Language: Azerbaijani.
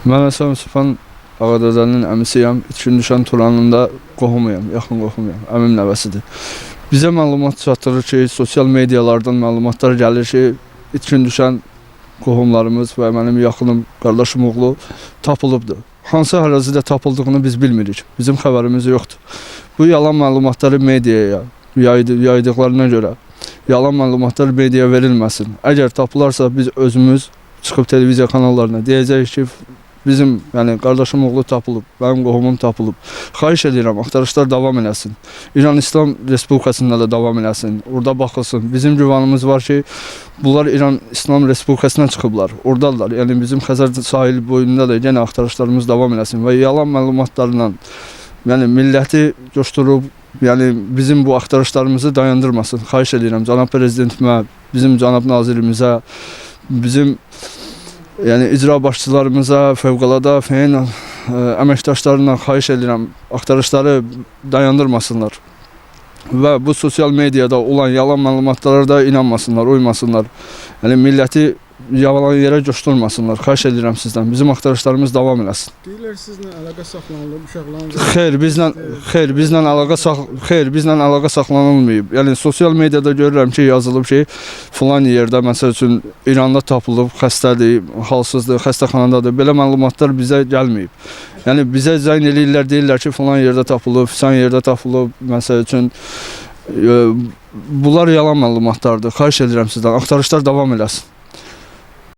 Mən Həsən Yusufan Ağadadənin əmisiyəm. İçkin düşən Turanında qohumuyam, yaxın qohumuyam. Əmim nəvəsidir. Bizə məlumat çatdırır ki, sosial medialardan məlumatlar gəlir ki, içkin düşən qohumlarımız və mənim yaxınım, qardaşım oğlu tapılıbdır. Hansı ərazidə tapıldığını biz bilmirik. Bizim xəbərimiz yoxdur. Bu yalan məlumatları mediaya yaydıqlarına görə yalan məlumatlar mediaya verilməsin. Əgər tapılarsa biz özümüz çıxıb televiziya kanallarına deyəcəyik ki, bizim qardaşım oğlu tapılıb, mənim qohumum tapılıb. Xahiş edirəm, axtarışlar davam eləsin. İran İslam Respublikasında da davam eləsin. Orada baxılsın. Bizim güvanımız var ki, bunlar İran İslam Respublikasına çıxıblar. Oradadılar. Yəni bizim Xəzər sahil boyunda da yenə axtarışlarımız davam eləsin və yalan məlumatlarla milləti coşdurub, bizim bu axtarışlarımızı dayandırmasın. Xahiş edirəm cənab prezidentimə, bizim cənab nazirimizə, bizim icra başçılarımıza, fövqəladə fəyin əməkdaşlarından xahiş edirəm, axtarışları dayandırmasınlar. Və bu sosial mediada olan yalan məlumatlara da inanmasınlar, uymasınlar. Milləti yalan yerə coşdurmasınlar. Xahiş edirəm sizdən. Bizim axtarışlarımız davam eləsin. Deyirlər sizlə əlaqə saxlanılıb, uşaqlarınızla. Xeyr, bizlə əlaqə saxlanılmayıb. Sosial mediada görürəm ki, yazılıb ki, filan yerdə, məsəl üçün, İranda tapılıb, xəstədir, halsızdır, xəstəxanadadır. Belə məlumatlar bizə gəlməyib. Bizə zəng eləyirlər, deyirlər ki, filan yerdə tapılıb, filan yerdə tapılıb, məsəl üçün. Bunlar yalan məlumatlardır. Xahiş edirəm sizdən. Axtarışlar davam eləsin.